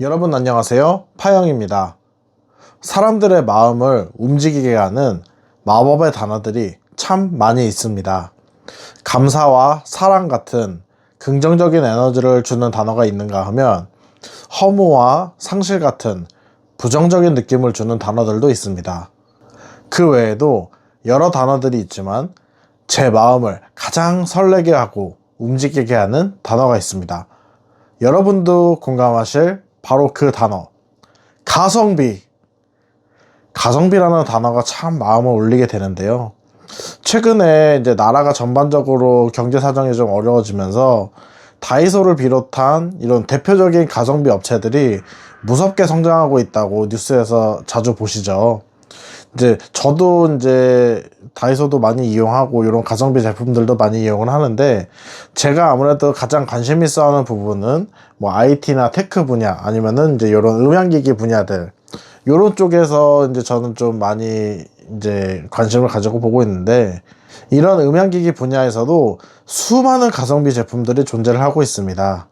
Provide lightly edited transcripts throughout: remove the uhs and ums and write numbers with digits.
여러분 안녕하세요. 파영입니다. 사람들의 마음을 움직이게 하는 마법의 단어들이 참 많이 있습니다. 감사와 사랑 같은 긍정적인 에너지를 주는 단어가 있는가 하면 허무와 상실 같은 부정적인 느낌을 주는 단어들도 있습니다. 그 외에도 여러 단어들이 있지만 제 마음을 가장 설레게 하고 움직이게 하는 단어가 있습니다. 여러분도 공감하실 바로 그 단어, 가성비. 가성비라는 단어가 참 마음을 울리게 되는데요. 최근에 이제 나라가 전반적으로 경제 사정이 좀 어려워지면서 다이소를 비롯한 이런 대표적인 가성비 업체들이 무섭게 성장하고 있다고 뉴스에서 자주 보시죠. 이제 저도 이제 다이소도 많이 이용하고 이런 가성비 제품들도 많이 이용을 하는데, 제가 아무래도 가장 관심 있어 하는 부분은 뭐 IT나 테크 분야 아니면은 이제 이런 음향기기 분야들, 요런 쪽에서 이제 저는 좀 많이 이제 관심을 가지고 보고 있는데, 이런 음향기기 분야에서도 수많은 가성비 제품들이 존재를 하고 있습니다.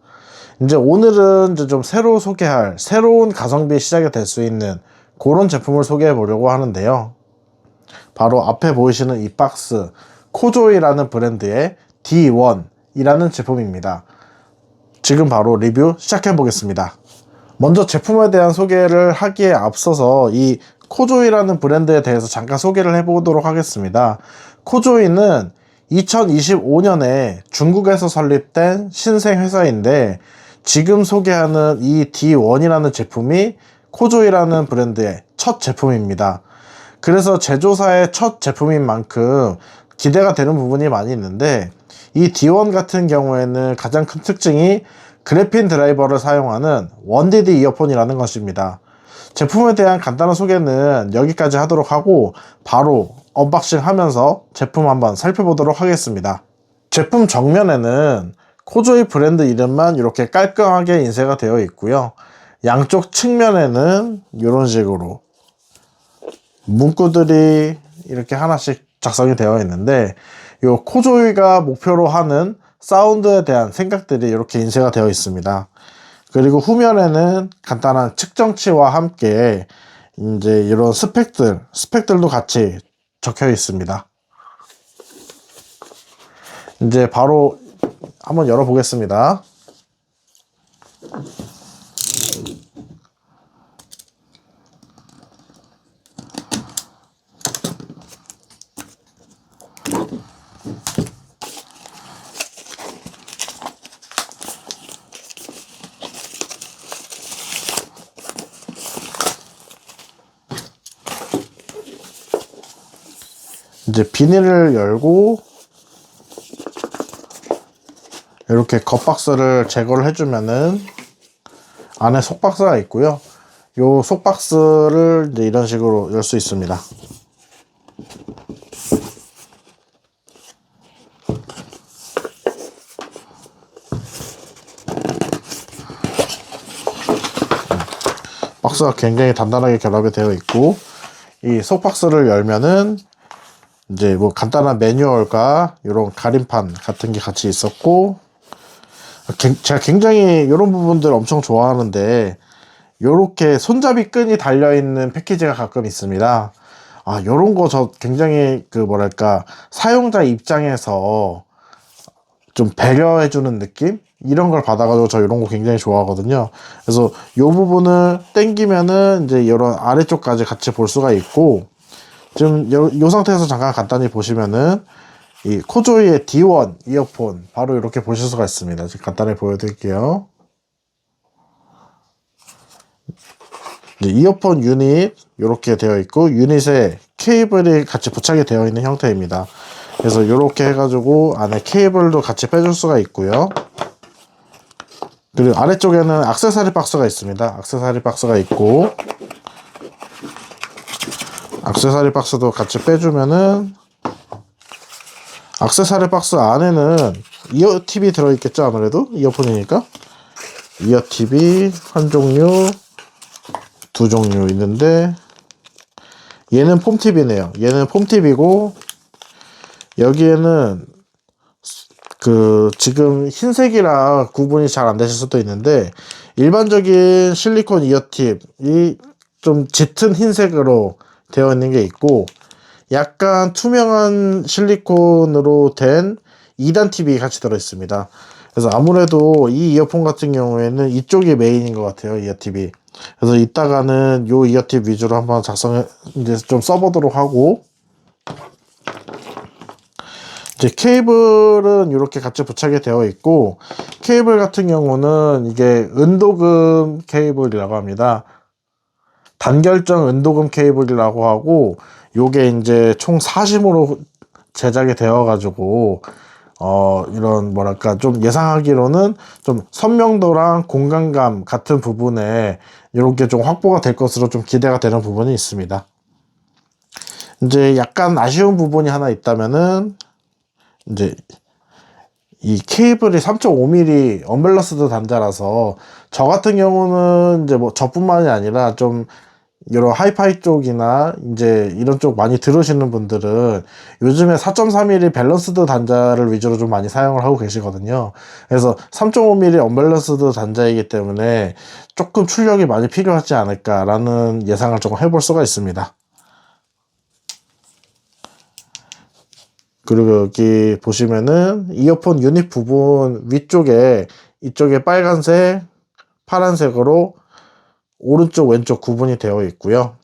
이제 오늘은 이제 좀 새로 소개할 새로운 가성비 시작이 될 수 있는 그런 제품을 소개해 보려고 하는데요. 바로 앞에 보이시는 이 박스, 코조이라는 브랜드의 D1이라는 제품입니다. 지금 바로 리뷰 시작해 보겠습니다. 먼저 제품에 대한 소개를 하기에 앞서서 이 코조이라는 브랜드에 대해서 잠깐 소개를 해보도록 하겠습니다. 코조이는 2025년에 중국에서 설립된 신생 회사인데, 지금 소개하는 이 D1이라는 제품이 코조이라는 브랜드의 첫 제품입니다. 그래서 제조사의 첫 제품인 만큼 기대가 되는 부분이 많이 있는데, 이 D1 같은 경우에는 가장 큰 특징이 그래핀 드라이버를 사용하는 원디디 이어폰이라는 것입니다. 제품에 대한 간단한 소개는 여기까지 하도록 하고 바로 언박싱 하면서 제품 한번 살펴보도록 하겠습니다. 제품 정면에는 코조이 브랜드 이름만 이렇게 깔끔하게 인쇄가 되어 있고요. 양쪽 측면에는 이런 식으로 문구들이 이렇게 하나씩 작성이 되어 있는데, 이 코조이가 목표로 하는 사운드에 대한 생각들이 이렇게 인쇄가 되어 있습니다. 그리고 후면에는 간단한 측정치와 함께 이제 이런 스펙들도 같이 적혀 있습니다. 이제 바로 한번 열어보겠습니다. 이제 비닐을 열고 이렇게 겉박스를 제거를 해주면은 안에 속박스가 있고요. 요 속박스를 이제 이런 식으로 열 수 있습니다. 박스가 굉장히 단단하게 결합이 되어 있고, 이 속박스를 열면은 이제 뭐 간단한 매뉴얼과 이런 가림판 같은 게 같이 있었고, 제가 굉장히 이런 부분들 엄청 좋아하는데, 요렇게 손잡이 끈이 달려있는 패키지가 가끔 있습니다. 요런 거 저 굉장히 그 뭐랄까, 사용자 입장에서 좀 배려해주는 느낌? 이런 걸 받아가지고 저 이런 거 굉장히 좋아하거든요. 그래서 요 부분을 당기면은 이제 이런 아래쪽까지 같이 볼 수가 있고, 지금 요 상태에서 잠깐 간단히 보시면은 이 코조이의 D1 이어폰 바로 이렇게 보실 수가 있습니다. 지금 간단히 보여드릴게요. 이어폰 유닛 이렇게 되어 있고, 유닛에 케이블이 같이 부착이 되어 있는 형태입니다. 그래서 이렇게 해가지고 안에 케이블도 같이 빼줄 수가 있고요. 그리고 아래쪽에는 액세서리 박스가 있습니다. 액세서리 박스가 있고, 액세서리 박스도 같이 빼주면은 액세서리 박스 안에는 이어 팁이 들어있겠죠. 아무래도 이어폰이니까 이어 팁이 한 종류, 두 종류 있는데, 얘는 폼팁이네요. 얘는 폼팁이고, 여기에는 그 지금 흰색이라 구분이 잘 안 되실 수도 있는데, 일반적인 실리콘 이어팁이 좀 짙은 흰색으로 되어 있는 게 있고, 약간 투명한 실리콘으로 된 2단 팁이 같이 들어 있습니다. 그래서 아무래도 이 이어폰 같은 경우에는 이쪽이 메인인 것 같아요, 이어팁이. 그래서 이따가는 요 이어팁 위주로 한번 이제 좀 써보도록 하고, 이제 케이블은 이렇게 같이 부착이 되어 있고, 케이블 같은 경우는 이게 은도금 케이블이라고 합니다. 단결정 은도금 케이블이라고 하고, 요게 이제 총 40으로 제작이 되어 가지고 이런 뭐랄까 좀 예상하기로는 좀 선명도랑 공간감 같은 부분에 이렇게 좀 확보가 될 것으로 좀 기대가 되는 부분이 있습니다. 이제 약간 아쉬운 부분이 하나 있다면은, 이제 이 케이블이 3.5mm 언밸런스드 단자라서, 저 같은 경우는 이제 뭐 저뿐만이 아니라 좀 이런 하이파이 쪽이나 이제 이런 쪽 많이 들으시는 분들은 요즘에 4.3mm 밸런스드 단자를 위주로 좀 많이 사용을 하고 계시거든요. 그래서 3.5mm 언밸런스드 단자이기 때문에 조금 출력이 많이 필요하지 않을까라는 예상을 조금 해볼 수가 있습니다. 그리고 여기 보시면은 이어폰 유닛 부분 위쪽에, 이쪽에 빨간색, 파란색으로 오른쪽 왼쪽 구분이 되어 있고요.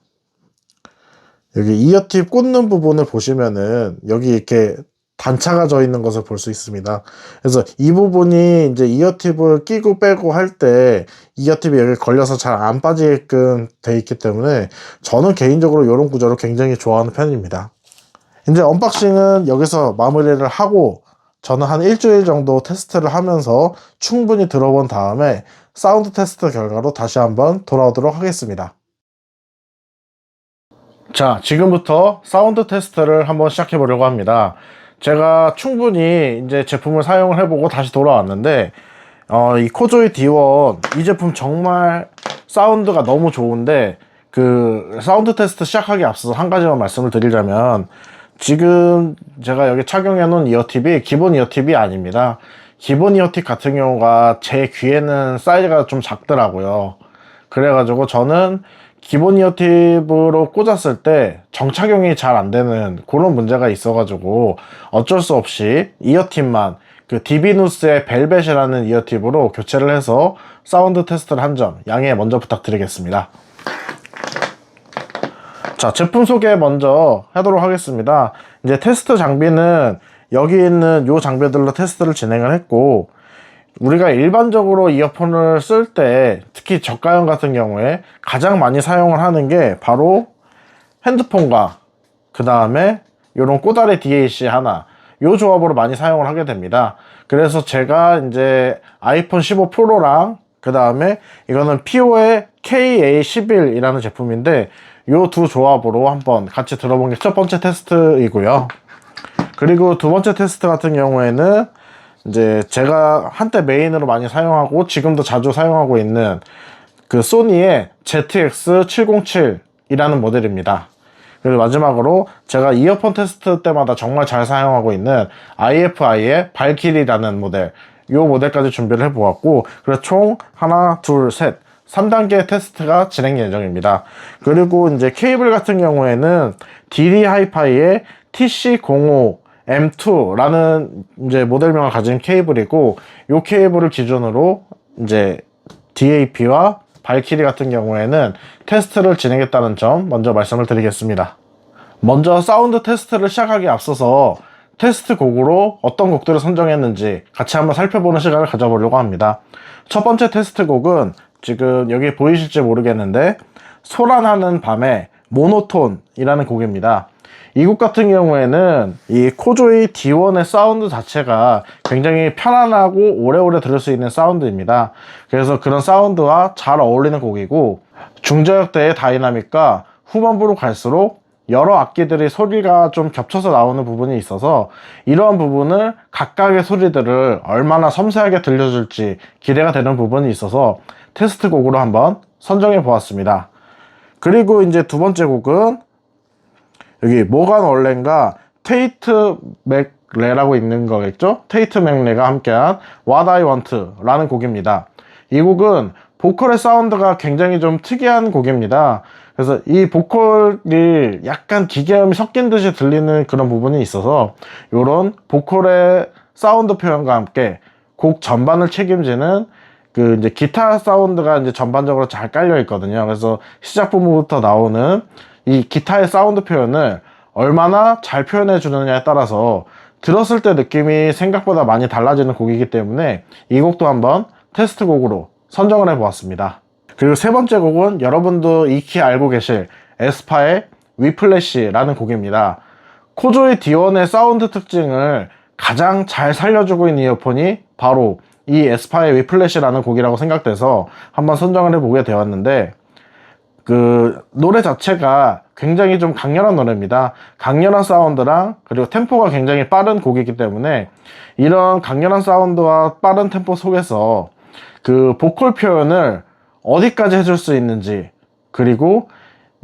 여기 이어팁 꽂는 부분을 보시면은 여기 이렇게 단차가 져 있는 것을 볼 수 있습니다. 그래서 이 부분이 이제 이어팁을 끼고 빼고 할 때 이어팁이 여기 걸려서 잘 안 빠지게끔 돼 있기 때문에 저는 개인적으로 이런 구조를 굉장히 좋아하는 편입니다. 이제 언박싱은 여기서 마무리를 하고, 저는 한 일주일 정도 테스트를 하면서 충분히 들어본 다음에 사운드 테스트 결과로 다시 한번 돌아오도록 하겠습니다. 자, 지금부터 사운드 테스트를 한번 시작해 보려고 합니다. 제가 충분히 이제 제품을 사용을 해보고 다시 돌아왔는데, 이 코조이 D1 이 제품 정말 사운드가 너무 좋은데, 그 사운드 테스트 시작하기 앞서서 한 가지만 말씀을 드리자면, 지금 제가 여기 착용해 놓은 이어팁이 기본 이어팁이 아닙니다. 기본 이어팁 같은 경우가 제 귀에는 사이즈가 좀 작더라고요. 그래가지고 저는 기본 이어팁으로 꽂았을 때 정착용이 잘 안 되는 그런 문제가 있어가지고 어쩔 수 없이 이어팁만 그 디비누스의 벨벳이라는 이어팁으로 교체를 해서 사운드 테스트를 한 점 양해 먼저 부탁드리겠습니다. 자, 제품 소개 먼저 하도록 하겠습니다. 이제 테스트 장비는 여기 있는 요 장비들로 테스트를 진행을 했고, 우리가 일반적으로 이어폰을 쓸 때 특히 저가형 같은 경우에 가장 많이 사용을 하는 게 바로 핸드폰과 그 다음에 요런 꼬다리 DAC 하나, 요 조합으로 많이 사용을 하게 됩니다. 그래서 제가 이제 아이폰 15 프로랑 그 다음에 이거는 PO의 KA11이라는 제품인데, 요 두 조합으로 한번 같이 들어본 게 첫 번째 테스트이고요. 그리고 두 번째 테스트 같은 경우에는 이제 제가 한때 메인으로 많이 사용하고 지금도 자주 사용하고 있는 그 소니의 ZX707이라는 모델입니다. 그리고 마지막으로 제가 이어폰 테스트 때마다 정말 잘 사용하고 있는 IFI의 발키리라는 모델, 요 모델까지 준비를 해보았고, 그래서 총 하나, 둘, 셋 3단계 테스트가 진행 예정입니다. 그리고 이제 케이블 같은 경우에는 DD 하이파이의 TC05M2라는 이제 모델명을 가진 케이블이고, 이 케이블을 기준으로 이제 DAP와 발키리 같은 경우에는 테스트를 진행했다는 점 먼저 말씀을 드리겠습니다. 먼저 사운드 테스트를 시작하기 앞서서 테스트 곡으로 어떤 곡들을 선정했는지 같이 한번 살펴보는 시간을 가져보려고 합니다. 첫 번째 테스트 곡은 지금 여기 보이실지 모르겠는데 소란하는 밤의 모노톤이라는 곡입니다. 이 곡 같은 경우에는 이 코조이 D1의 사운드 자체가 굉장히 편안하고 오래오래 들을 수 있는 사운드입니다. 그래서 그런 사운드와 잘 어울리는 곡이고, 중저역대의 다이나믹과 후반부로 갈수록 여러 악기들이 소리가 좀 겹쳐서 나오는 부분이 있어서 이러한 부분을 각각의 소리들을 얼마나 섬세하게 들려줄지 기대가 되는 부분이 있어서 테스트 곡으로 한번 선정해 보았습니다. 그리고 이제 두 번째 곡은 여기 모간 월렌과 테이트 맥레라고 있는 거겠죠? 테이트 맥레가 함께한 What I Want 라는 곡입니다. 이 곡은 보컬의 사운드가 굉장히 좀 특이한 곡입니다. 그래서 이 보컬이 약간 기계음이 섞인 듯이 들리는 그런 부분이 있어서 이런 보컬의 사운드 표현과 함께 곡 전반을 책임지는 그 이제 기타 사운드가 이제 전반적으로 잘 깔려 있거든요. 그래서 시작 부분부터 나오는 이 기타의 사운드 표현을 얼마나 잘 표현해 주느냐에 따라서 들었을 때 느낌이 생각보다 많이 달라지는 곡이기 때문에 이 곡도 한번 테스트 곡으로 선정을 해 보았습니다. 그리고 세 번째 곡은 여러분도 익히 알고 계실 에스파의 위플래시라는 곡입니다. 코조이 D1의 사운드 특징을 가장 잘 살려주고 있는 이어폰이 바로 이 에스파의 위플래시라는 곡이라고 생각돼서 한번 선정을 해보게 되었는데, 그 노래 자체가 굉장히 좀 강렬한 노래입니다. 강렬한 사운드랑 그리고 템포가 굉장히 빠른 곡이기 때문에 이런 강렬한 사운드와 빠른 템포 속에서 그 보컬 표현을 어디까지 해줄 수 있는지, 그리고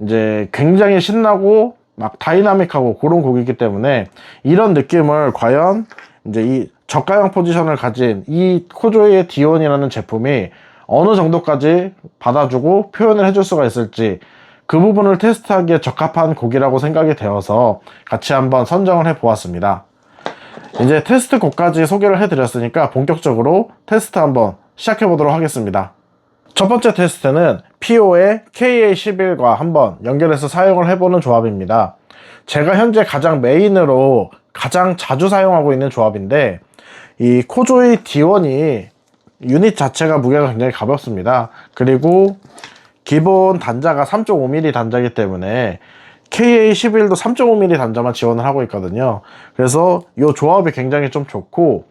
이제 굉장히 신나고 막 다이나믹하고 그런 곡이기 때문에 이런 느낌을 과연 이제 이 저가형 포지션을 가진 이 코조이의 D1이라는 제품이 어느 정도까지 받아주고 표현을 해줄 수가 있을지, 그 부분을 테스트하기에 적합한 곡이라고 생각이 되어서 같이 한번 선정을 해 보았습니다. 이제 테스트 곡까지 소개를 해 드렸으니까 본격적으로 테스트 한번 시작해 보도록 하겠습니다. 첫 번째 테스트는 PO의 KA11과 한번 연결해서 사용을 해보는 조합입니다. 제가 현재 가장 메인으로 가장 자주 사용하고 있는 조합인데, 이 코조이 D1이 유닛 자체가 무게가 굉장히 가볍습니다. 그리고 기본 단자가 3.5mm 단자이기 때문에 KA11도 3.5mm 단자만 지원을 하고 있거든요. 그래서 이 조합이 굉장히 좀 좋고,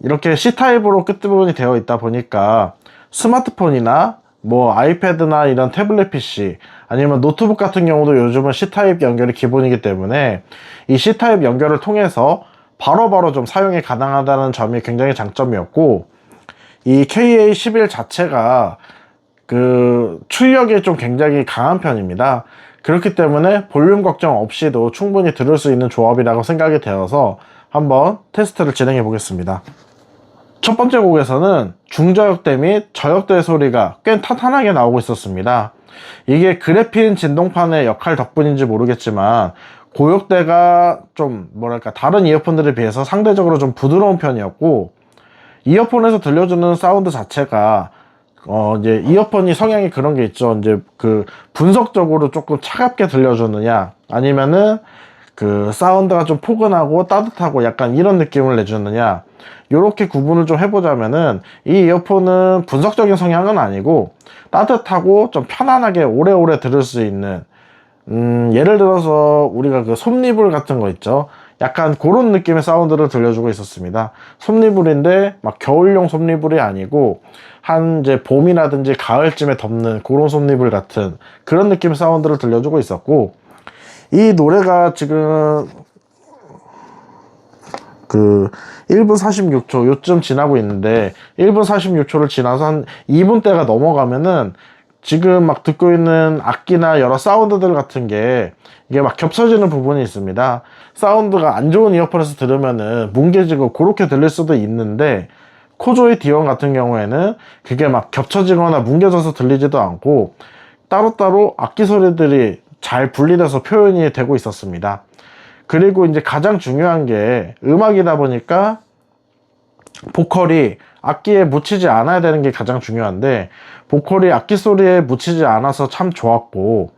이렇게 C타입으로 끝부분이 되어 있다 보니까 스마트폰이나 뭐 아이패드나 이런 태블릿 PC 아니면 노트북 같은 경우도 요즘은 C타입 연결이 기본이기 때문에 이 C타입 연결을 통해서 바로바로 좀 사용이 가능하다는 점이 굉장히 장점이었고, 이 KA11 자체가 그 출력이 좀 굉장히 강한 편입니다. 그렇기 때문에 볼륨 걱정 없이도 충분히 들을 수 있는 조합이라고 생각이 되어서 한번 테스트를 진행해 보겠습니다. 첫 번째 곡에서는 중저역대 및 저역대 소리가 꽤 탄탄하게 나오고 있었습니다. 이게 그래핀 진동판의 역할 덕분인지 모르겠지만 고역대가 좀 뭐랄까 다른 이어폰들에 비해서 상대적으로 좀 부드러운 편이었고, 이어폰에서 들려주는 사운드 자체가 이제 이어폰이 성향이 그런 게 있죠. 이제 그 분석적으로 조금 차갑게 들려주느냐, 아니면은 그 사운드가 좀 포근하고 따뜻하고 약간 이런 느낌을 내주느냐, 요렇게 구분을 좀 해보자면은 이 이어폰은 분석적인 성향은 아니고 따뜻하고 좀 편안하게 오래오래 들을 수 있는, 예를 들어서 우리가 그 솜니불 같은 거 있죠. 약간 그런 느낌의 사운드를 들려주고 있었습니다. 솜니불인데 막 겨울용 솜니불이 아니고 한 이제 봄이라든지 가을쯤에 덮는 그런 솜니불 같은 그런 느낌의 사운드를 들려주고 있었고, 이 노래가 지금 그 1분 46초 요쯤 지나고 있는데, 1분 46초를 지나서 한 2분대가 넘어가면은 지금 막 듣고 있는 악기나 여러 사운드들 같은 게 이게 막 겹쳐지는 부분이 있습니다. 사운드가 안 좋은 이어폰에서 들으면은 뭉개지고 그렇게 들릴 수도 있는데, 코조이 D1 같은 경우에는 그게 막 겹쳐지거나 뭉개져서 들리지도 않고 따로따로 악기 소리들이 잘 분리돼서 표현이 되고 있었습니다. 그리고 이제 가장 중요한 게 음악이다 보니까 보컬이 악기에 묻히지 않아야 되는 게 가장 중요한데, 보컬이 악기 소리에 묻히지 않아서 참 좋았고,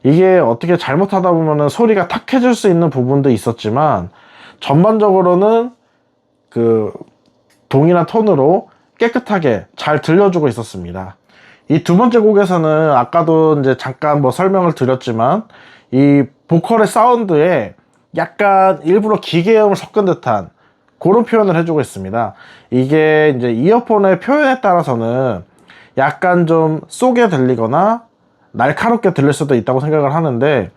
이게 어떻게 잘못하다 보면은 소리가 탁해질 수 있는 부분도 있었지만 전반적으로는 그 동일한 톤으로 깨끗하게 잘 들려주고 있었습니다. 이 두 번째 곡에서는 아까도 이제 잠깐 뭐 설명을 드렸지만 이 보컬의 사운드에 약간 일부러 기계음을 섞은 듯한 그런 표현을 해주고 있습니다. 이게 이제 이어폰의 표현에 따라서는 약간 좀 쏘게 들리거나 날카롭게 들릴 수도 있다고 생각을 하는데,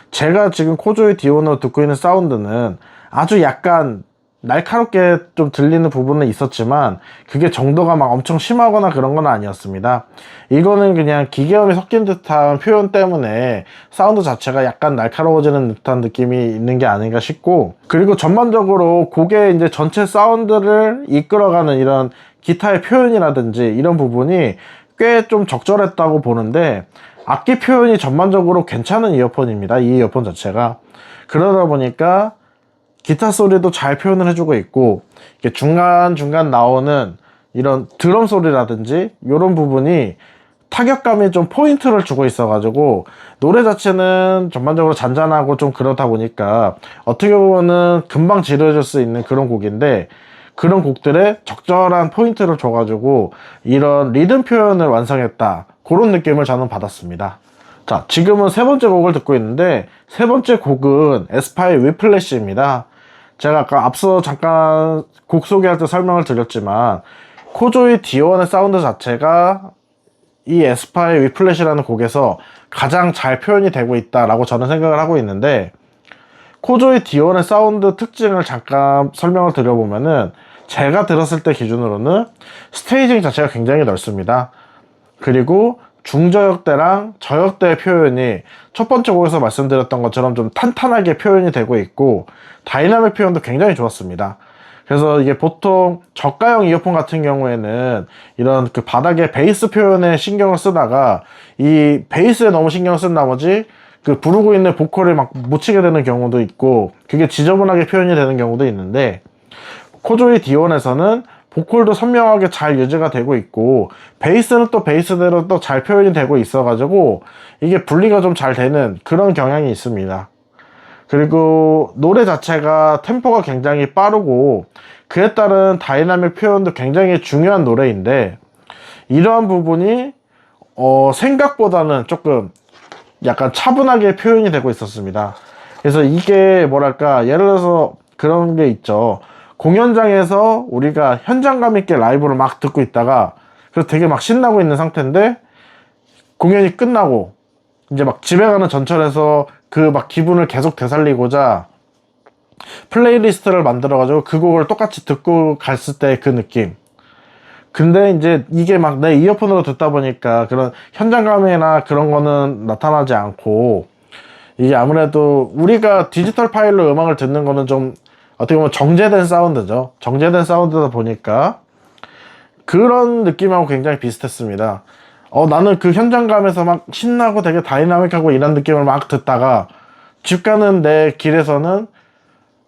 제가 지금 코조이 D1으로 듣고 있는 사운드는 아주 약간 날카롭게 좀 들리는 부분은 있었지만 그게 정도가 막 엄청 심하거나 그런 건 아니었습니다. 이거는 그냥 기계음이 섞인 듯한 표현 때문에 사운드 자체가 약간 날카로워지는 듯한 느낌이 있는 게 아닌가 싶고, 그리고 전반적으로 곡의 이제 전체 사운드를 이끌어가는 이런 기타의 표현이라든지 이런 부분이 꽤 좀 적절했다고 보는데, 악기 표현이 전반적으로 괜찮은 이어폰입니다. 이 이어폰 자체가. 그러다 보니까 기타 소리도 잘 표현을 해주고 있고, 이게 중간중간 나오는 이런 드럼 소리라든지 이런 부분이 타격감이 좀 포인트를 주고 있어가지고, 노래 자체는 전반적으로 잔잔하고 좀 그렇다 보니까 어떻게 보면은 금방 지루해질 수 있는 그런 곡인데, 그런 곡들에 적절한 포인트를 줘가지고 이런 리듬 표현을 완성했다, 그런 느낌을 저는 받았습니다. 자, 지금은 세 번째 곡을 듣고 있는데, 세 번째 곡은 에스파의 위플래시입니다. 제가 아까 앞서 잠깐 곡 소개할 때 설명을 드렸지만, 코조이 D1의 사운드 자체가 이 에스파의 위플래시라는 곡에서 가장 잘 표현이 되고 있다라고 저는 생각을 하고 있는데, 코조이 D1의 사운드 특징을 잠깐 설명을 드려보면은, 제가 들었을 때 기준으로는 스테이징 자체가 굉장히 넓습니다. 그리고 중저역대랑 저역대의 표현이 첫 번째 곡에서 말씀드렸던 것처럼 좀 탄탄하게 표현이 되고 있고, 다이나믹 표현도 굉장히 좋았습니다. 그래서 이게 보통 저가형 이어폰 같은 경우에는 이런 그 바닥에 베이스 표현에 신경을 쓰다가 이 베이스에 너무 신경을 쓴 나머지 그 부르고 있는 보컬을 막 못 치게 되는 경우도 있고, 그게 지저분하게 표현이 되는 경우도 있는데, 코조이 D1에서는 보컬도 선명하게 잘 유지가 되고 있고, 베이스는 또 베이스대로 또 잘 표현이 되고 있어가지고 이게 분리가 좀 잘 되는 그런 경향이 있습니다. 그리고 노래 자체가 템포가 굉장히 빠르고, 그에 따른 다이나믹 표현도 굉장히 중요한 노래인데, 이러한 부분이 생각보다는 조금 약간 차분하게 표현이 되고 있었습니다. 그래서 이게 뭐랄까, 예를 들어서 그런 게 있죠. 공연장에서 우리가 현장감 있게 라이브를 막 듣고 있다가, 그래서 되게 막 신나고 있는 상태인데, 공연이 끝나고 이제 막 집에 가는 전철에서 그 막 기분을 계속 되살리고자 플레이리스트를 만들어가지고 그 곡을 똑같이 듣고 갔을 때 그 느낌. 근데 이제 이게 막 내 이어폰으로 듣다 보니까 그런 현장감이나 그런 거는 나타나지 않고, 이게 아무래도 우리가 디지털 파일로 음악을 듣는 거는 좀 어떻게 보면 정제된 사운드죠. 정제된 사운드다 보니까 그런 느낌하고 굉장히 비슷했습니다. 나는 그 현장감에서 막 신나고 되게 다이나믹하고 이런 느낌을 막 듣다가 집 가는 내 길에서는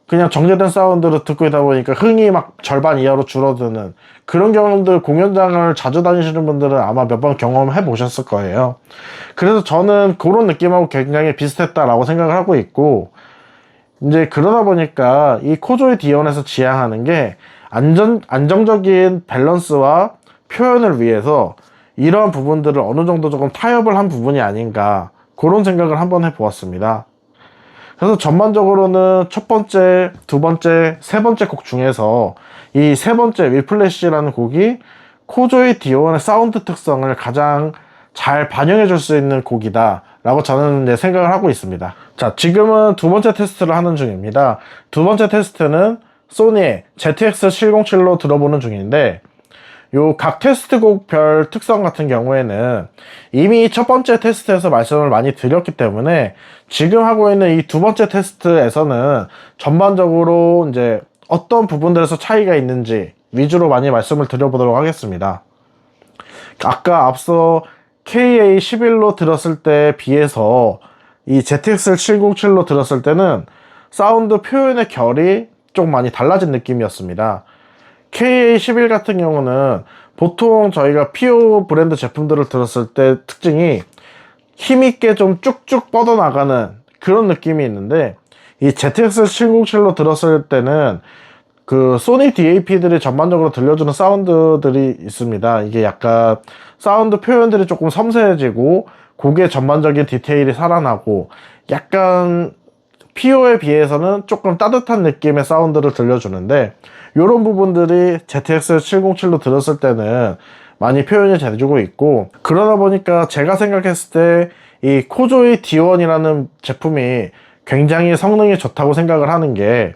그냥 정제된 사운드로 듣고 있다 보니까 흥이 막 절반 이하로 줄어드는 그런 경험들, 공연장을 자주 다니시는 분들은 아마 몇 번 경험해 보셨을 거예요. 그래서 저는 그런 느낌하고 굉장히 비슷했다라고 생각을 하고 있고, 이제 그러다 보니까 이 코조이 D1에서 지향하는 게 안정적인 밸런스와 표현을 위해서 이러한 부분들을 어느 정도 조금 타협을 한 부분이 아닌가, 그런 생각을 한번 해보았습니다. 그래서 전반적으로는 첫 번째, 두 번째, 세 번째 곡 중에서 이 세 번째 위플래시라는 곡이 코조이 D1의 사운드 특성을 가장 잘 반영해 줄 수 있는 곡이다 라고 저는 이제 생각을 하고 있습니다. 자, 지금은 두 번째 테스트를 하는 중입니다. 두 번째 테스트는 소니의 ZX707로 들어보는 중인데, 요 각 테스트곡별 특성 같은 경우에는 이미 첫 번째 테스트에서 말씀을 많이 드렸기 때문에 지금 하고 있는 이 두 번째 테스트에서는 전반적으로 이제 어떤 부분들에서 차이가 있는지 위주로 많이 말씀을 드려보도록 하겠습니다. 아까 앞서 KA11로 들었을 때 비해서 이 ZX707로 들었을 때는 사운드 표현의 결이 좀 많이 달라진 느낌이었습니다. KA11 같은 경우는 보통 저희가 PO 브랜드 제품들을 들었을 때 특징이 힘있게 좀 쭉쭉 뻗어나가는 그런 느낌이 있는데, 이 ZX707로 들었을 때는 그 소니 DAP들이 전반적으로 들려주는 사운드들이 있습니다. 이게 약간 사운드 표현들이 조금 섬세해지고 곡의 전반적인 디테일이 살아나고, 약간 PO에 비해서는 조금 따뜻한 느낌의 사운드를 들려주는데, 이런 부분들이 ZX707로 들었을 때는 많이 표현이 돼주고 있고, 그러다 보니까 제가 생각했을 때 이 코조이 D1이라는 제품이 굉장히 성능이 좋다고 생각을 하는 게,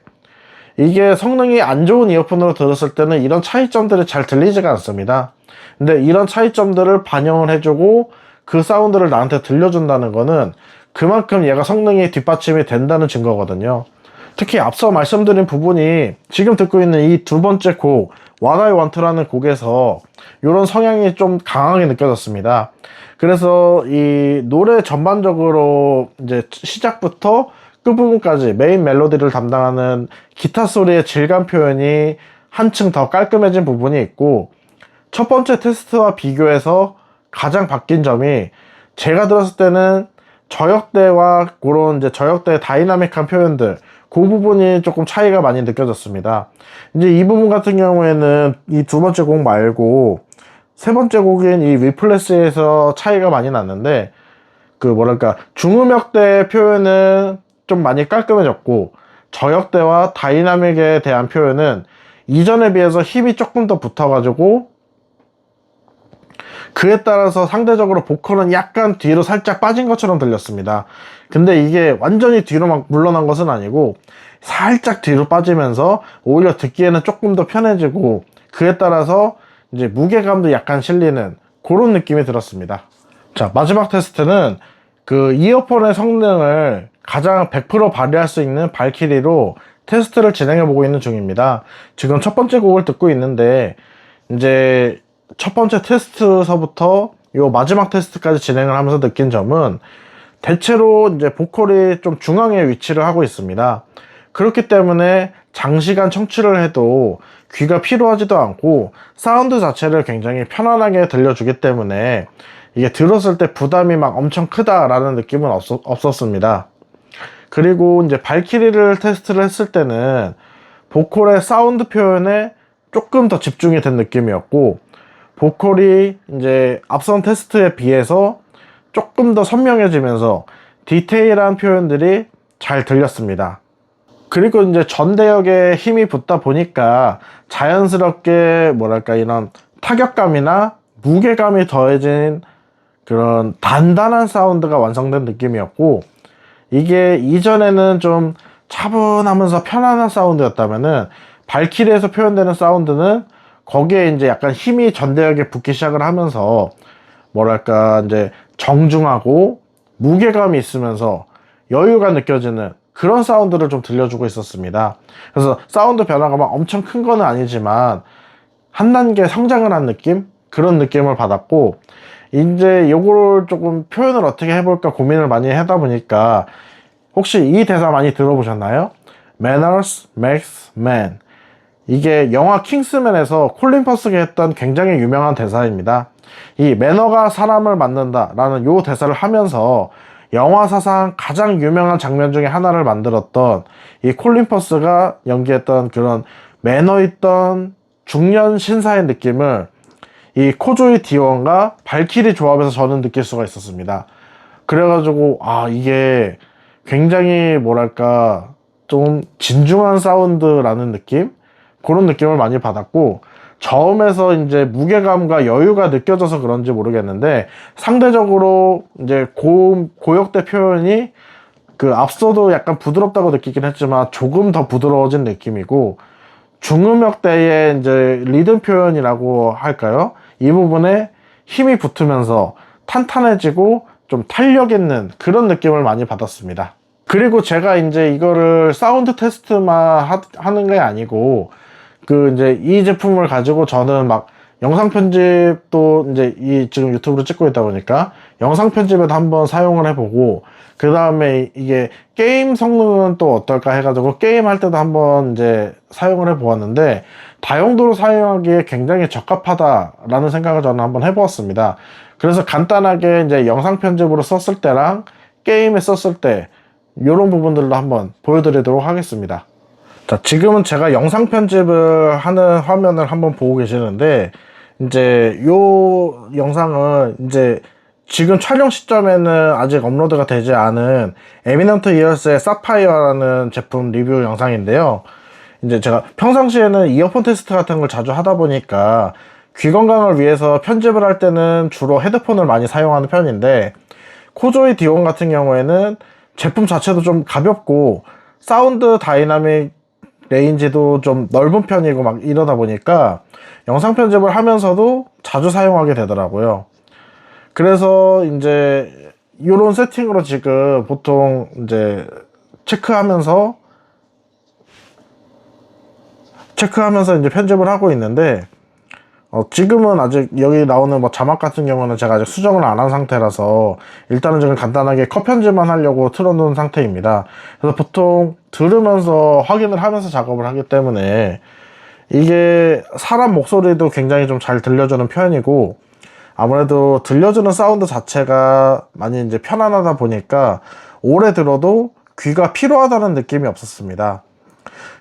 이게 성능이 안 좋은 이어폰으로 들었을 때는 이런 차이점들이 잘 들리지가 않습니다. 근데 이런 차이점들을 반영을 해주고 그 사운드를 나한테 들려준다는 거는 그만큼 얘가 성능이 뒷받침이 된다는 증거거든요. 특히 앞서 말씀드린 부분이 지금 듣고 있는 이 두 번째 곡 What I Want라는 곡에서 이런 성향이 좀 강하게 느껴졌습니다. 그래서 이 노래 전반적으로 이제 시작부터 끝부분까지 메인 멜로디를 담당하는 기타 소리의 질감 표현이 한층 더 깔끔해진 부분이 있고, 첫 번째 테스트와 비교해서 가장 바뀐 점이 제가 들었을 때는 저역대와 그런 이제 저역대의 다이나믹한 표현들, 그 부분이 조금 차이가 많이 느껴졌습니다. 이제 이 부분 같은 경우에는 이 두 번째 곡 말고 세 번째 곡인 이 위플래시에서 차이가 많이 났는데, 그 뭐랄까 중음역대 표현은 좀 많이 깔끔해졌고, 저역대와 다이나믹에 대한 표현은 이전에 비해서 힘이 조금 더 붙어가지고, 그에 따라서 상대적으로 보컬은 약간 뒤로 살짝 빠진 것처럼 들렸습니다. 근데 이게 완전히 뒤로 막 물러난 것은 아니고 살짝 뒤로 빠지면서 오히려 듣기에는 조금 더 편해지고, 그에 따라서 이제 무게감도 약간 실리는 그런 느낌이 들었습니다. 자, 마지막 테스트는 그 이어폰의 성능을 가장 100% 발휘할 수 있는 발키리로 테스트를 진행해 보고 있는 중입니다. 지금 첫 번째 곡을 듣고 있는데, 이제 첫 번째 테스트서부터 요 마지막 테스트까지 진행을 하면서 느낀 점은 대체로 이제 보컬이 좀 중앙에 위치를 하고 있습니다. 그렇기 때문에 장시간 청취를 해도 귀가 피로하지도 않고 사운드 자체를 굉장히 편안하게 들려주기 때문에 이게 들었을 때 부담이 막 엄청 크다라는 느낌은 없었습니다. 그리고 이제 발키리를 테스트를 했을 때는 보컬의 사운드 표현에 조금 더 집중이 된 느낌이었고, 보컬이 이제 앞선 테스트에 비해서 조금 더 선명해지면서 디테일한 표현들이 잘 들렸습니다. 그리고 이제 전대역에 힘이 붙다 보니까 자연스럽게 뭐랄까 이런 타격감이나 무게감이 더해진 그런 단단한 사운드가 완성된 느낌이었고, 이게 이전에는 좀 차분하면서 편안한 사운드였다면은 발키리에서 표현되는 사운드는 거기에 이제 약간 힘이 전대역에 붙기 시작을 하면서 뭐랄까 이제 정중하고 무게감이 있으면서 여유가 느껴지는 그런 사운드를 좀 들려주고 있었습니다. 그래서 사운드 변화가 막 엄청 큰 거는 아니지만 한 단계 성장을 한 느낌? 그런 느낌을 받았고, 이제 요거를 조금 표현을 어떻게 해볼까 고민을 많이 하다 보니까, 혹시 이 대사 많이 들어보셨나요? Manners makes man. 이게 영화 킹스맨에서 콜린 퍼스가 했던 굉장히 유명한 대사입니다. 이 매너가 사람을 만든다 라는 요 대사를 하면서 영화 사상 가장 유명한 장면 중에 하나를 만들었던 이 콜린 퍼스가 연기했던 그런 매너 있던 중년 신사의 느낌을 이 코조이 디원과 발키리 조합에서 저는 느낄 수가 있었습니다. 그래가지고 이게 굉장히 뭐랄까 좀 진중한 사운드라는 느낌? 그런 느낌을 많이 받았고, 저음에서 이제 무게감과 여유가 느껴져서 그런지 모르겠는데 상대적으로 이제 고역대 표현이 그 앞서도 약간 부드럽다고 느끼긴 했지만 조금 더 부드러워진 느낌이고, 중음역대의 이제 리듬 표현이라고 할까요? 이 부분에 힘이 붙으면서 탄탄해지고 좀 탄력 있는 그런 느낌을 많이 받았습니다. 그리고 제가 이제 이거를 사운드 테스트만 하는 게 아니고, 그 이제 이 제품을 가지고 저는 막 영상 편집도 이제 이 지금 유튜브로 찍고 있다 보니까 영상 편집에도 한번 사용을 해보고, 그 다음에 이게 게임 성능은 또 어떨까 해가지고 게임 할 때도 한번 이제 사용을 해보았는데 다용도로 사용하기에 굉장히 적합하다라는 생각을 저는 한번 해보았습니다. 그래서 간단하게 이제 영상 편집으로 썼을 때랑 게임에 썼을 때 이런 부분들로 한번 보여드리도록 하겠습니다. 자, 지금은 제가 영상 편집을 하는 화면을 한번 보고 계시는데, 이제 요 영상은 이제 지금 촬영 시점에는 아직 업로드가 되지 않은 에미넌트 이어스의 사파이어라는 제품 리뷰 영상인데요. 이제 제가 평상시에는 이어폰 테스트 같은 걸 자주 하다 보니까 귀 건강을 위해서 편집을 할 때는 주로 헤드폰을 많이 사용하는 편인데, 코조이 디온 같은 경우에는 제품 자체도 좀 가볍고 사운드 다이나믹 레인지도 좀 넓은 편이고 막 이러다 보니까 영상 편집을 하면서도 자주 사용하게 되더라고요. 그래서 이제 이런 세팅으로 지금 보통 이제 체크하면서 체크하면서 이제 편집을 하고 있는데, 지금은 아직 여기 나오는 뭐 자막 같은 경우는 제가 아직 수정을 안 한 상태라서 일단은 지금 간단하게 컷 편집만 하려고 틀어놓은 상태입니다. 그래서 보통 들으면서 확인을 하면서 작업을 하기 때문에 이게 사람 목소리도 굉장히 좀 잘 들려주는 편이고, 아무래도 들려주는 사운드 자체가 많이 이제 편안하다 보니까 오래 들어도 귀가 피로하다는 느낌이 없었습니다.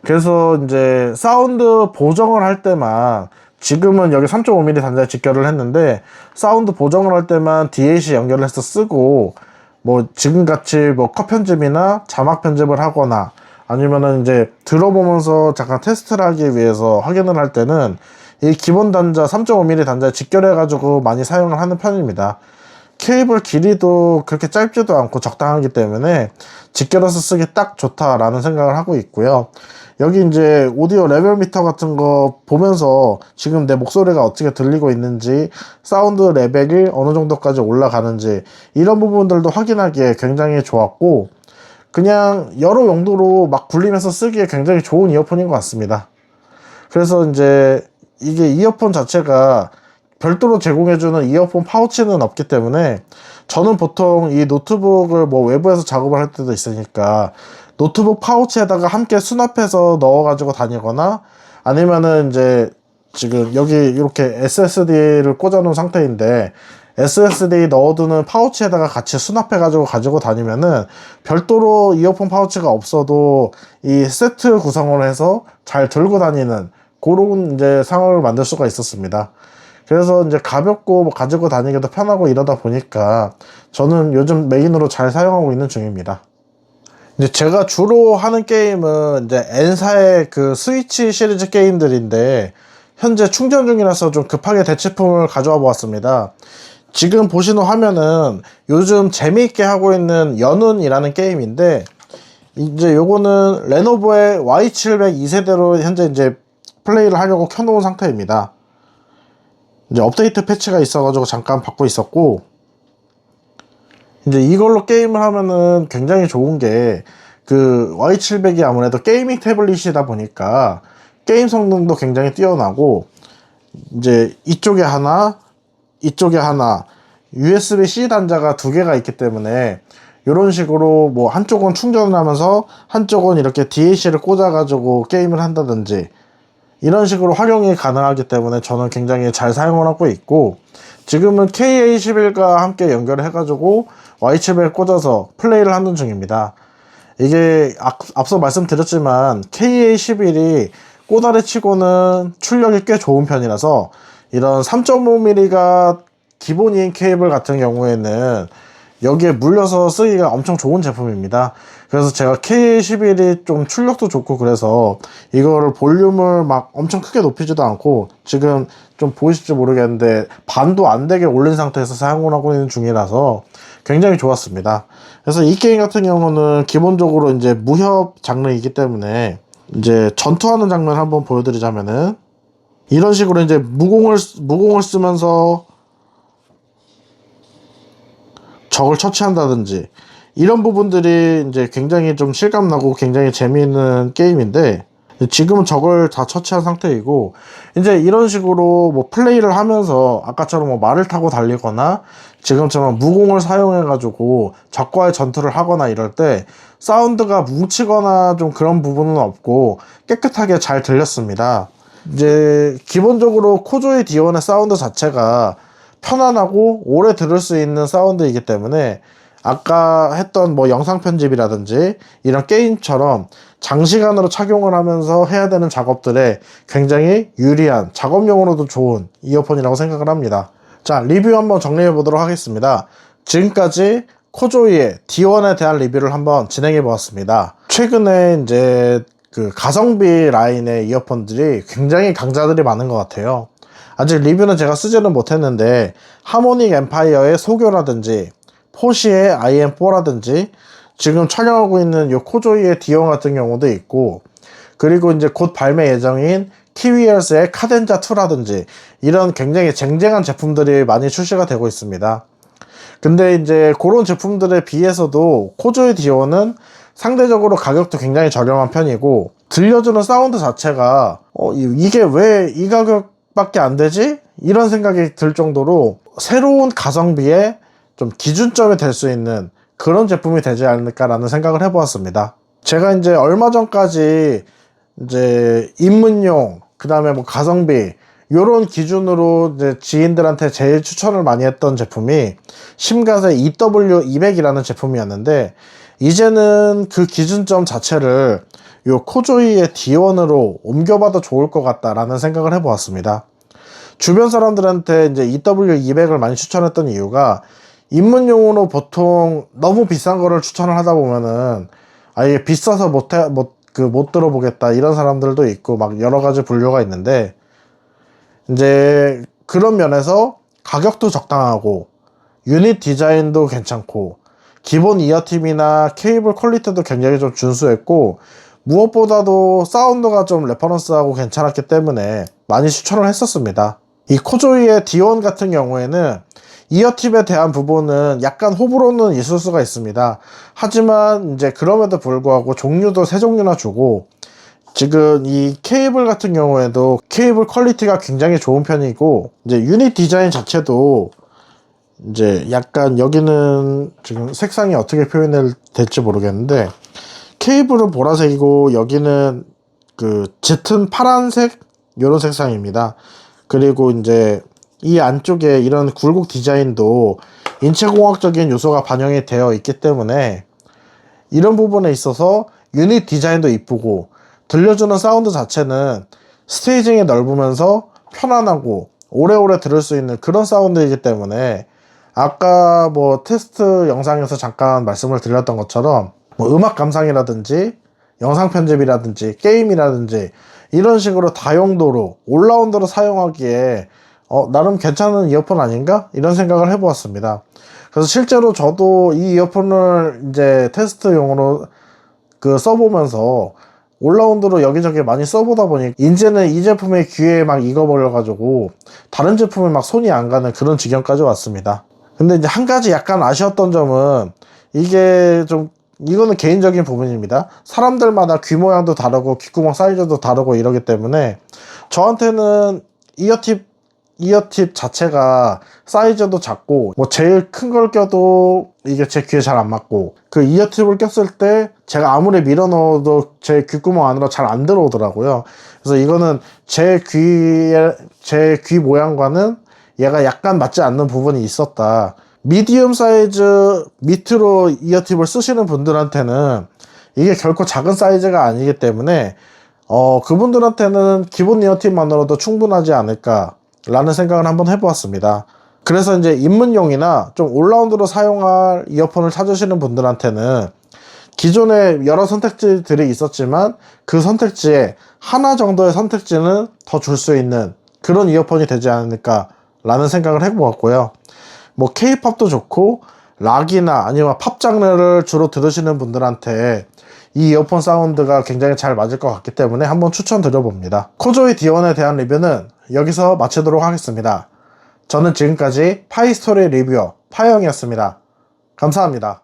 그래서 이제 사운드 보정을 할 때만, 지금은 여기 3.5mm 단자에 직결을 했는데 사운드 보정을 할 때만 DAC 연결을 해서 쓰고, 뭐 지금같이 뭐 컷 편집이나 자막 편집을 하거나 아니면은 이제 들어보면서 잠깐 테스트를 하기 위해서 확인을 할 때는 이 기본 단자 3.5mm 단자에 직결해 가지고 많이 사용을 하는 편입니다. 케이블 길이도 그렇게 짧지도 않고 적당하기 때문에 직결해서 쓰기 딱 좋다라는 생각을 하고 있고요. 여기 이제 오디오 레벨 미터 같은 거 보면서 지금 내 목소리가 어떻게 들리고 있는지, 사운드 레벨이 어느 정도까지 올라가는지 이런 부분들도 확인하기에 굉장히 좋았고, 그냥 여러 용도로 막 굴리면서 쓰기에 굉장히 좋은 이어폰인 것 같습니다. 그래서 이제 이게 이어폰 자체가 별도로 제공해주는 이어폰 파우치는 없기 때문에 저는 보통 이 노트북을 뭐 외부에서 작업을 할 때도 있으니까 노트북 파우치에다가 함께 수납해서 넣어가지고 다니거나, 아니면은 이제 지금 여기 이렇게 SSD를 꽂아놓은 상태인데 SSD 넣어두는 파우치에다가 같이 수납해가지고 가지고 다니면은 별도로 이어폰 파우치가 없어도 이 세트 구성을 해서 잘 들고 다니는 그런 이제 상황을 만들 수가 있었습니다. 그래서 이제 가볍고 뭐 가지고 다니기도 편하고 이러다 보니까 저는 요즘 메인으로 잘 사용하고 있는 중입니다. 이제 제가 주로 하는 게임은 이제 N사의 그 스위치 시리즈 게임들인데 현재 충전 중이라서 좀 급하게 대체품을 가져와 보았습니다. 지금 보시는 화면은 요즘 재미있게 하고 있는 연운이라는 게임인데, 이제 요거는 레노버의 Y700 2세대로 현재 이제 플레이를 하려고 켜놓은 상태입니다. 이제 업데이트 패치가 있어가지고 잠깐 받고 있었고, 이제 이걸로 게임을 하면은 굉장히 좋은 게 그 Y700이 아무래도 게이밍 태블릿이다 보니까 게임 성능도 굉장히 뛰어나고, 이제 이쪽에 하나 이쪽에 하나 USB-C 단자가 두 개가 있기 때문에 이런 식으로 뭐 한쪽은 충전을 하면서 한쪽은 이렇게 DAC를 꽂아 가지고 게임을 한다든지 이런 식으로 활용이 가능하기 때문에 저는 굉장히 잘 사용을 하고 있고, 지금은 KA11과 함께 연결을 해가지고 Y700에 꽂아서 플레이를 하는 중입니다. 이게 앞서 말씀드렸지만 KA11이 꼬다리 치고는 출력이 꽤 좋은 편이라서 이런 3.5mm가 기본인 케이블 같은 경우에는 여기에 물려서 쓰기가 엄청 좋은 제품입니다. 그래서 제가 KA11이 좀 출력도 좋고 그래서 이거를 볼륨을 막 엄청 크게 높이지도 않고, 지금 좀 보이실지 모르겠는데 반도 안 되게 올린 상태에서 사용을 하고 있는 중이라서 굉장히 좋았습니다. 그래서 이 게임 같은 경우는 기본적으로 이제 무협 장르이기 때문에 이제 전투하는 장면 한번 보여드리자면은 이런 식으로 이제 무공을 쓰면서 적을 처치한다든지 이런 부분들이 이제 굉장히 좀 실감나고 굉장히 재미있는 게임인데, 지금은 적을 다 처치한 상태이고, 이제 이런 식으로 뭐 플레이를 하면서 아까처럼 뭐 말을 타고 달리거나 지금처럼 무공을 사용해 가지고 적과의 전투를 하거나 이럴 때 사운드가 뭉치거나 좀 그런 부분은 없고 깨끗하게 잘 들렸습니다. 이제 기본적으로 코조이 D1의 사운드 자체가 편안하고 오래 들을 수 있는 사운드이기 때문에 아까 했던 뭐 영상 편집이라든지 이런 게임처럼 장시간으로 착용을 하면서 해야 되는 작업들에 굉장히 유리한, 작업용으로도 좋은 이어폰이라고 생각을 합니다. 자, 리뷰 한번 정리해 보도록 하겠습니다. 지금까지 코조이의 D1에 대한 리뷰를 한번 진행해 보았습니다. 최근에 이제 그 가성비 라인의 이어폰들이 굉장히 강자들이 많은 것 같아요. 아직 리뷰는 제가 쓰지는 못했는데 하모닉 엠파이어의 소교라든지 포시의 IM4라든지 지금 촬영하고 있는 요 코조이의 D1 같은 경우도 있고, 그리고 이제 곧 발매 예정인 키위얼스의 카덴자 2라든지 이런 굉장히 쟁쟁한 제품들이 많이 출시가 되고 있습니다. 근데 이제 그런 제품들에 비해서도 코조이 D1은 상대적으로 가격도 굉장히 저렴한 편이고, 들려주는 사운드 자체가 이게 왜 이 가격밖에 안 되지? 이런 생각이 들 정도로 새로운 가성비의 좀 기준점이 될 수 있는 그런 제품이 되지 않을까라는 생각을 해보았습니다. 제가 이제 얼마 전까지 이제 입문용, 그 다음에 뭐 가성비, 요런 기준으로 이제 지인들한테 제일 추천을 많이 했던 제품이 심갓의 EW200이라는 제품이었는데, 이제는 그 기준점 자체를 요 코조이의 D1으로 옮겨봐도 좋을 것 같다라는 생각을 해보았습니다. 주변 사람들한테 이제 EW200을 많이 추천했던 이유가, 입문용으로 보통 너무 비싼 거를 추천을 하다 보면은 아예 비싸서 못 들어보겠다 이런 사람들도 있고 막 여러 가지 분류가 있는데, 이제 그런 면에서 가격도 적당하고 유닛 디자인도 괜찮고 기본 이어팁이나 케이블 퀄리티도 굉장히 좀 준수했고, 무엇보다도 사운드가 좀 레퍼런스하고 괜찮았기 때문에 많이 추천을 했었습니다. 이 코조이의 D1 같은 경우에는 이어팁에 대한 부분은 약간 호불호는 있을 수가 있습니다. 하지만 이제 그럼에도 불구하고 종류도 세 종류나 주고, 지금 이 케이블 같은 경우에도 케이블 퀄리티가 굉장히 좋은 편이고, 이제 유닛 디자인 자체도 이제 약간, 여기는 지금 색상이 어떻게 표현될지 모르겠는데, 케이블은 보라색이고 여기는 그 짙은 파란색 요런 색상입니다. 그리고 이제 이 안쪽에 이런 굴곡 디자인도 인체공학적인 요소가 반영이 되어 있기 때문에 이런 부분에 있어서 유닛 디자인도 이쁘고, 들려주는 사운드 자체는 스테이징이 넓으면서 편안하고 오래오래 들을 수 있는 그런 사운드이기 때문에, 아까 뭐 테스트 영상에서 잠깐 말씀을 드렸던 것처럼 뭐 음악 감상이라든지 영상 편집이라든지 게임이라든지 이런 식으로 다용도로 올라운더로 사용하기에 나름 괜찮은 이어폰 아닌가? 이런 생각을 해보았습니다. 그래서 실제로 저도 이 이어폰을 이제 테스트용으로 써보면서 올라운드로 여기저기 많이 써보다 보니 이제는 이 제품의 귀에 막 익어버려가지고 다른 제품에 막 손이 안 가는 그런 지경까지 왔습니다. 근데 이제 한 가지 약간 아쉬웠던 점은, 이거는 개인적인 부분입니다. 사람들마다 귀 모양도 다르고 귓구멍 사이즈도 다르고 이러기 때문에 저한테는 이어팁 자체가 사이즈도 작고, 뭐 제일 큰 걸 껴도 이게 제 귀에 잘 안 맞고, 그 이어팁을 꼈을 때 제가 아무리 밀어 넣어도 제 귓구멍 안으로 잘 안 들어오더라고요. 그래서 이거는 제 귀 모양과는 얘가 약간 맞지 않는 부분이 있었다. 미디엄 사이즈 밑으로 이어팁을 쓰시는 분들한테는 이게 결코 작은 사이즈가 아니기 때문에 그분들한테는 기본 이어팁만으로도 충분하지 않을까 라는 생각을 한번 해보았습니다. 그래서 이제 입문용이나 좀 올라운드로 사용할 이어폰을 찾으시는 분들한테는 기존에 여러 선택지들이 있었지만 그 선택지에 하나 정도의 선택지는 더 줄 수 있는 그런 이어폰이 되지 않을까 라는 생각을 해보았고요. 뭐 K-팝도 좋고 락이나 아니면 팝 장르를 주로 들으시는 분들한테 이 이어폰 사운드가 굉장히 잘 맞을 것 같기 때문에 한번 추천드려봅니다. 코조이 D1에 대한 리뷰는 여기서 마치도록 하겠습니다. 저는 지금까지 파이스토리 리뷰어 파이형이었습니다. 감사합니다.